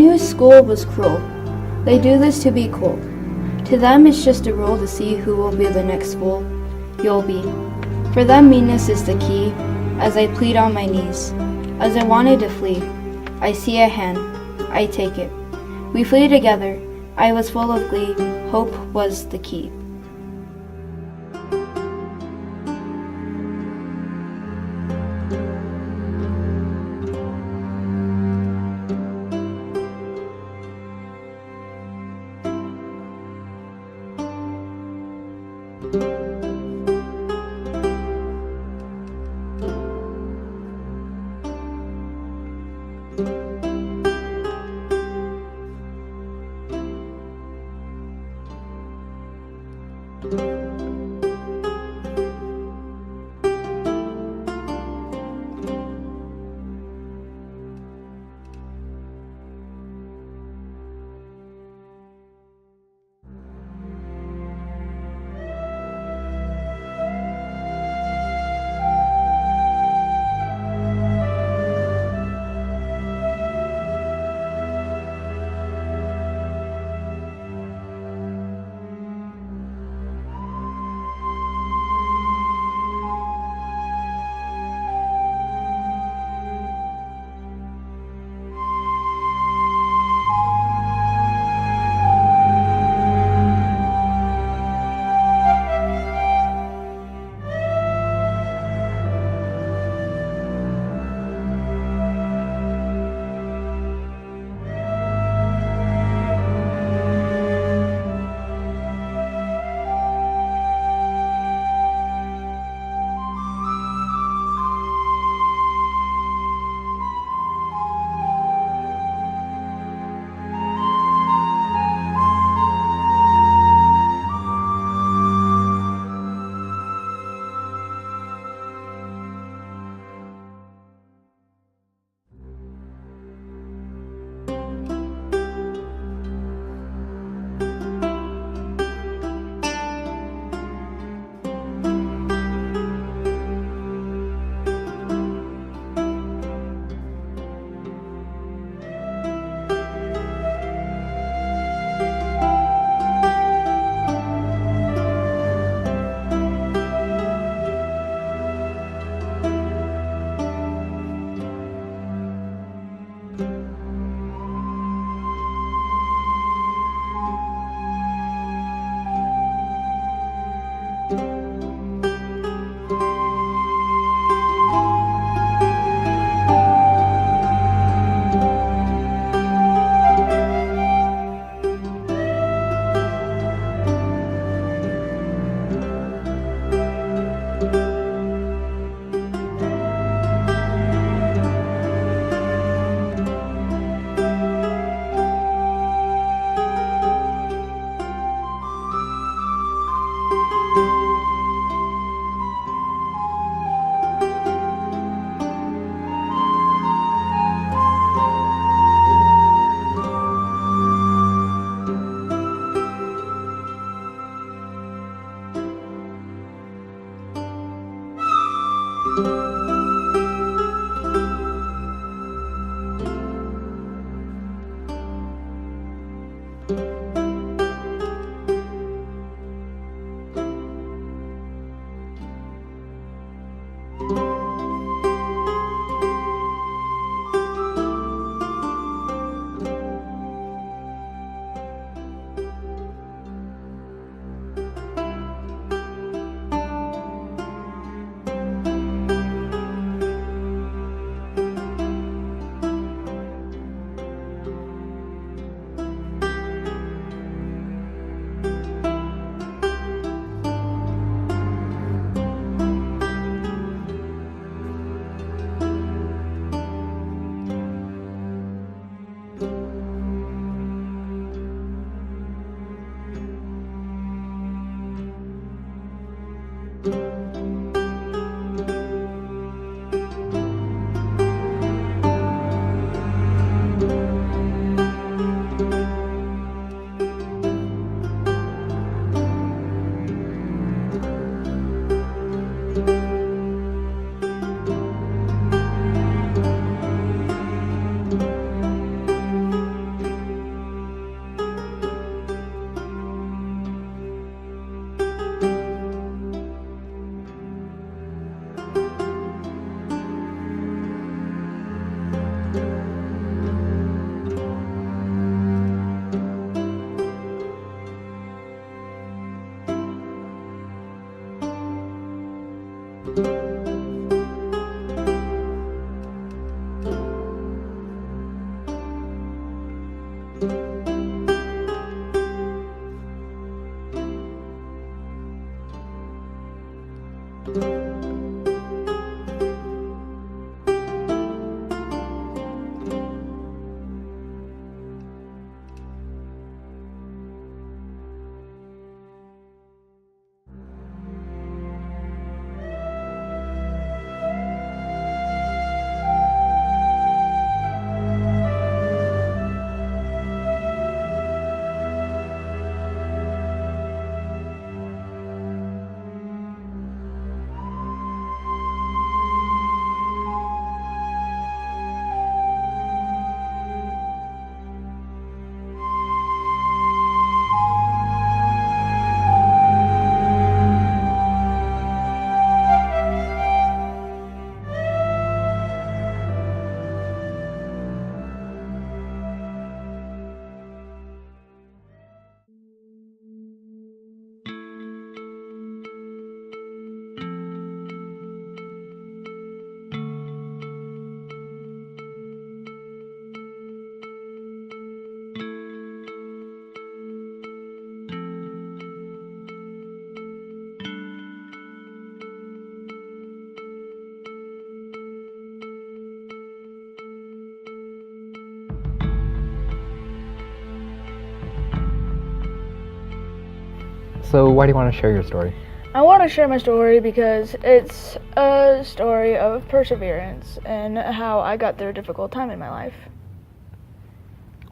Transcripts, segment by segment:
knew school was cruel. They do this to be cool. To them it's just a rule to see who will be the next fool. You'll be. For them meanness is the key, as I plead on my knees. As I wanted to flee, I see a hand, I take it. We flee together, I was full of glee, hope was the key. So why do you want to share your story? I want to share my story because it's a story of perseverance and how I got through a difficult time in my life.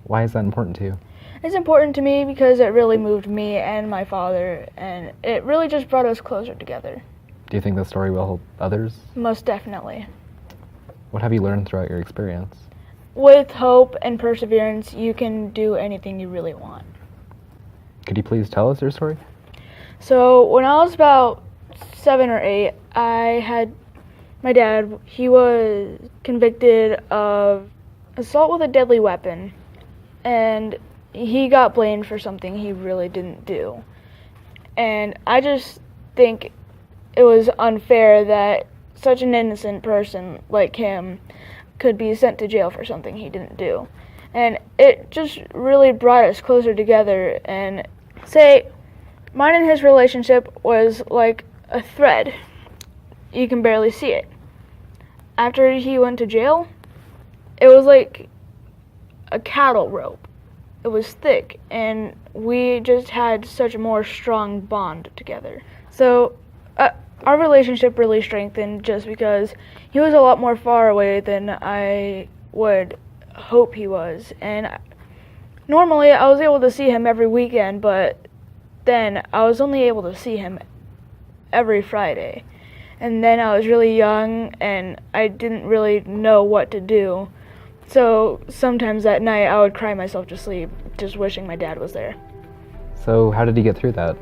Why is that important to you? It's important to me because it really moved me and my father, and it really just brought us closer together. Do you think the story will help others? Most definitely. What have you learned throughout your experience? With hope and perseverance, you can do anything you really want. Could you please tell us your story? So when I was about 7 or 8, I had my dad, he was convicted of assault with a deadly weapon, and he got blamed for something he really didn't do. And I just think it was unfair that such an innocent person like him could be sent to jail for something he didn't do. And it just really brought us closer together. And say, mine and his relationship was like a thread. You can barely see it. After he went to jail, it was like a cattle rope. It was thick, and we just had such a more strong bond together. So our relationship really strengthened just because he was a lot more far away than I would hope he was. And normally I was able to see him every weekend, but then I was only able to see him every Friday. And then I was really young and I didn't really know what to do. So sometimes at night I would cry myself to sleep, just wishing my dad was there. So how did he get through that?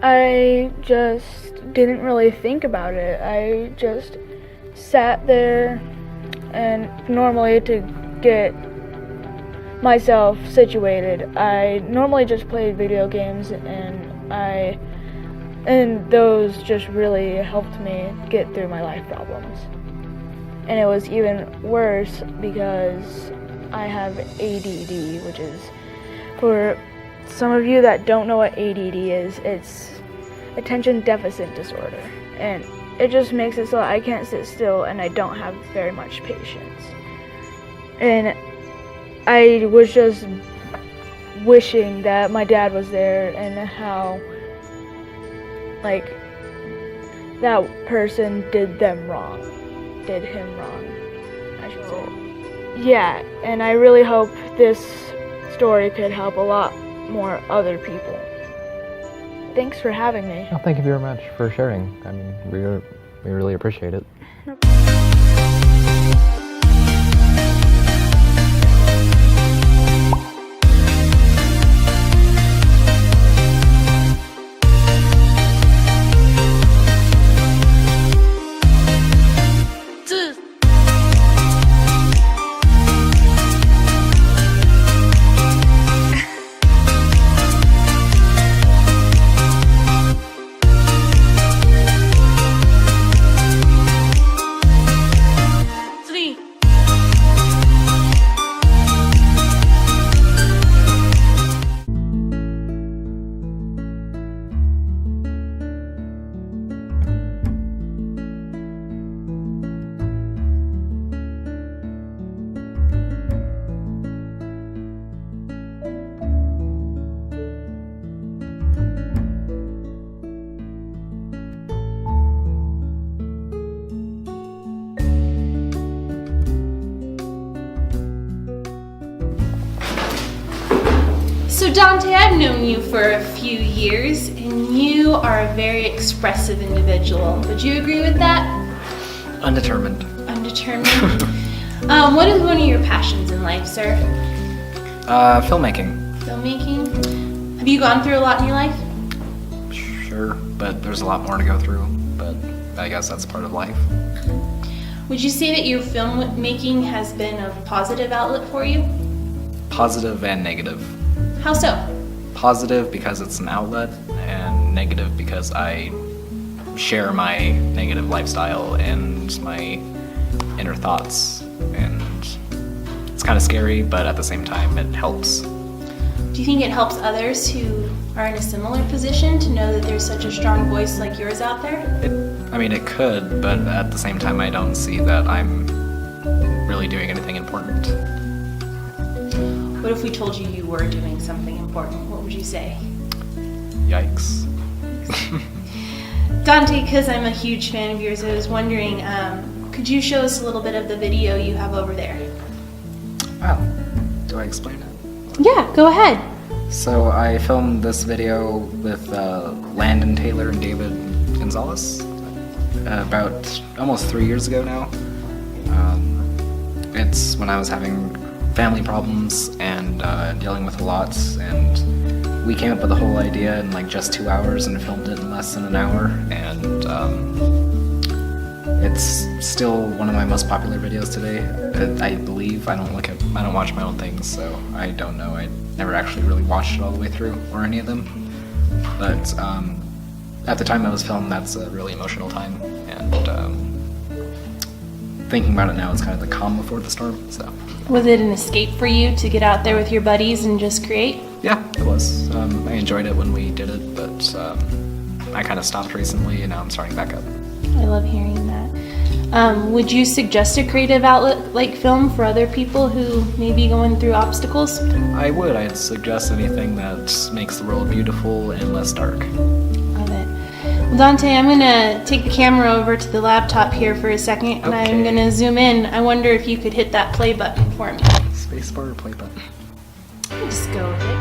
I just didn't really think about it. I just sat there, and normally to get myself situated, I normally just played video games, and those just really helped me get through my life problems. And it was even worse because I have ADD, which is, for some of you that don't know what ADD is, it's attention deficit disorder. And it just makes it so I can't sit still and I don't have very much patience. And I was just wishing that my dad was there and how, like, that person did him wrong, I should say. Yeah, and I really hope this story could help a lot more other people. Thanks for having me. Oh, thank you very much for sharing. I mean, we really appreciate it. So Dante, I've known you for a few years, and you are a very expressive individual. Would you agree with that? Undetermined. Undetermined. What is one of your passions in life, sir? Filmmaking. Filmmaking? Have you gone through a lot in your life? Sure, but there's a lot more to go through, but I guess that's part of life. Would you say that your filmmaking has been a positive outlet for you? Positive and negative. How so? Positive because it's an outlet, and negative because I share my negative lifestyle and my inner thoughts, and it's kind of scary, but at the same time it helps. Do you think it helps others who are in a similar position to know that there's such a strong voice like yours out there? It could, but at the same time I don't see that I'm really doing anything important. What if we told you you were doing something important? What would you say? Yikes. Dante, because I'm a huge fan of yours, I was wondering, could you show us a little bit of the video you have over there? Wow. Do I explain it? Yeah, go ahead. So I filmed this video with Landon Taylor and David Gonzalez about almost 3 years ago now. It's when I was having family problems and dealing with a lot, and we came up with the whole idea in like just 2 hours and filmed it in less than an hour, and it's still one of my most popular videos today. I believe. I don't watch my own things, so I don't know. I never actually really watched it all the way through or any of them, but at the time it was filmed, that's a really emotional time, and thinking about it now, it's kind of the calm before the storm. So Was it an escape for you to get out there with your buddies and just create? yeah, it was. I enjoyed it when we did it, but I kind of stopped recently, and now I'm starting back up. I love hearing that. Would you suggest a creative outlet like film for other people who may be going through obstacles? I would. I'd suggest anything that makes the world beautiful and less dark. Love it. Well, Dante, I'm going to take the camera over to the laptop here for a second, and I'm Okay. going to zoom in. I wonder if you could hit that play button for me. Spacebar or play button? Just go with it.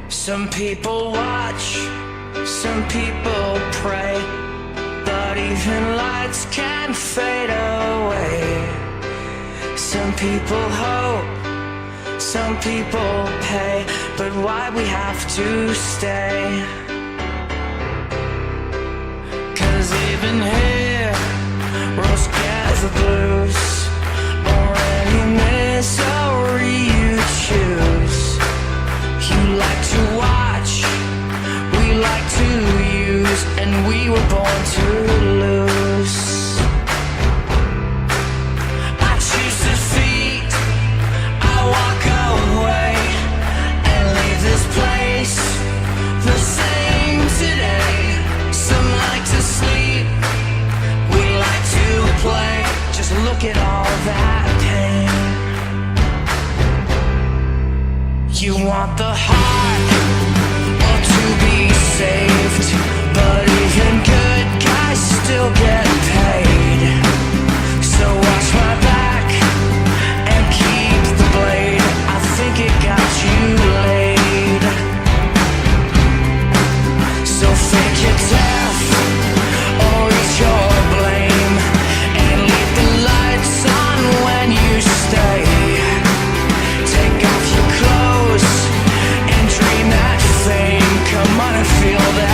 Some people watch, some people pray, but even lights can fade away. Some people hope, some people pay, but why we have to stay? 'Cause even here, rose get the blues, or any misery you choose. You like to watch, we like to use, and we were born to lose. I choose defeat, I walk away, and leave this place the same today. Some like to sleep, we like to play, just look at all that pain. You want the heart, or to be saved, but even good guys still get paid. So watch my back and keep the blade, I think it got you laid. So fake your death, or eat your blame, and leave the lights on when you stay. Take off your clothes and dream that fame. Come on and feel that.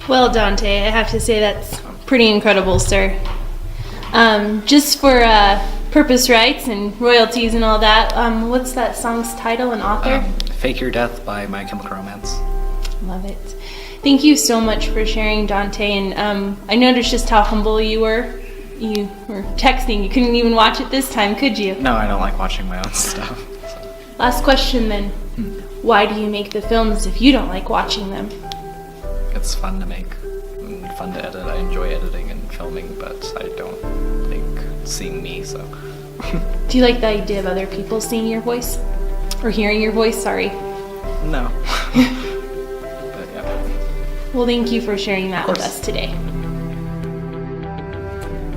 Well, Dante, I have to say that's pretty incredible, sir. Just for purpose rights and royalties and all that, what's that song's title and author? Fake Your Death by My Chemical Romance. Love it. Thank you so much for sharing, Dante. And I noticed just how humble you were. You were texting. You couldn't even watch it this time, could you? No, I don't like watching my own stuff. Last question then. Why do you make the films if you don't like watching them? It's fun to make and fun to edit. I enjoy editing and filming, but I don't like seeing me, so. Do you like the idea of other people seeing your voice? Or hearing your voice, sorry. No. But yeah. Well, thank you for sharing that with us today.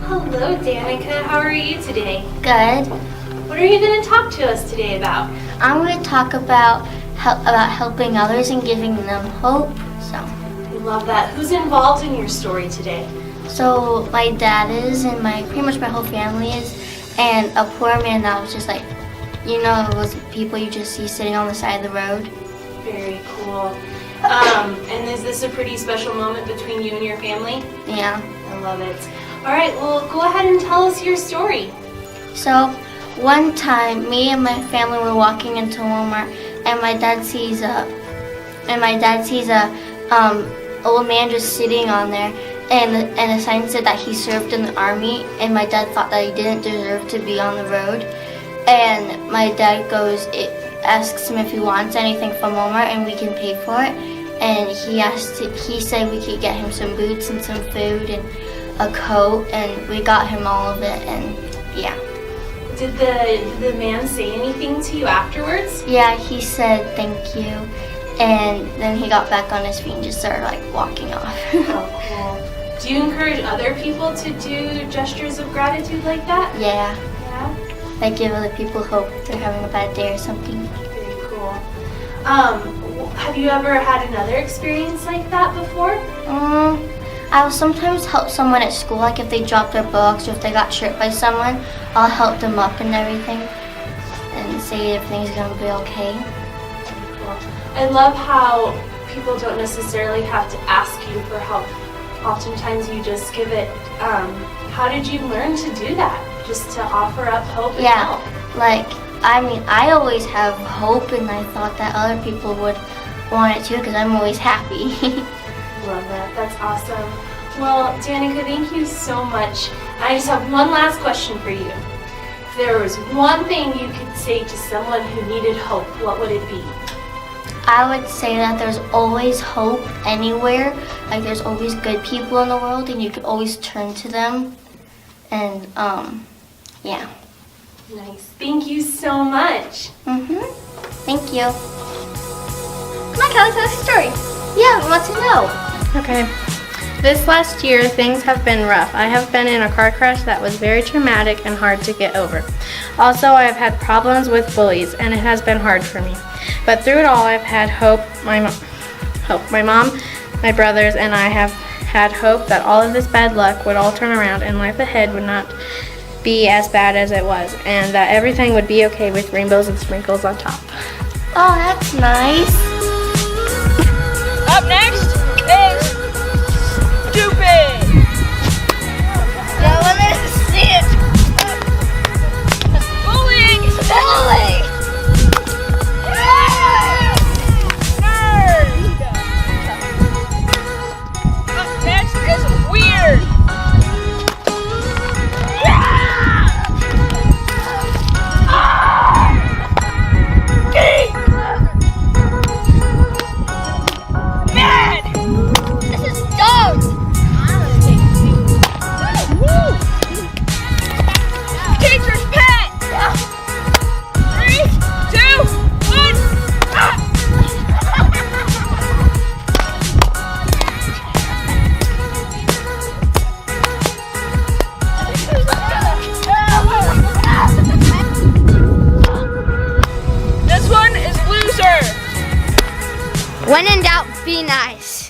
Hello, Danica. How are you today? Good. What are you going to talk to us today about? I'm going to talk about helping others and giving them hope. I love that. Who's involved in your story today? So my dad is, and pretty much my whole family is, and a poor man that was just like, you know, those people you just see sitting on the side of the road. Very cool. And is this a pretty special moment between you and your family? Yeah. I love it. All right, well, go ahead and tell us your story. So one time, me and my family were walking into Walmart, and my dad sees a old man just sitting on there, and a sign said that he served in the army, and my dad thought that he didn't deserve to be on the road. And my dad asks him if he wants anything from Walmart and we can pay for it. And he said we could get him some boots and some food and a coat, and we got him all of it, and yeah. Did the man say anything to you afterwards? Yeah, he said thank you, and then he got back on his feet and just started like walking off. Oh, cool. Do you encourage other people to do gestures of gratitude like that? Yeah. Yeah? Like give other people hope if they're having a bad day or something. Very cool. Have you ever had another experience like that before? I will sometimes help someone at school, like if they drop their books or if they got hurt by someone, I'll help them up and everything and say everything's going to be okay. Cool. I love how people don't necessarily have to ask you for help. Oftentimes you just give it. How did you learn to do that? Just to offer up hope and help? I always have hope, and I thought that other people would want it too because I'm always happy. Love that. That's awesome. Well, Danica, thank you so much. I just have one last question for you. If there was one thing you could say to someone who needed hope, what would it be? I would say that there's always hope anywhere. Like there's always good people in the world, and you can always turn to them. And yeah. Nice. Thank you so much. Thank you. Come on, Kelly, tell us your story. Yeah, we want to know. Okay. This last year, things have been rough. I have been in a car crash that was very traumatic and hard to get over. Also, I have had problems with bullies, and it has been hard for me. But through it all, I've had hope. My mom, my brothers, and I have had hope that all of this bad luck would all turn around and life ahead would not be as bad as it was, and that everything would be okay with rainbows and sprinkles on top. Oh, that's nice. Up next is Stupid! Now let me see it. Bullying! Bully! Nerd! Up next is Weird! When in doubt, be nice.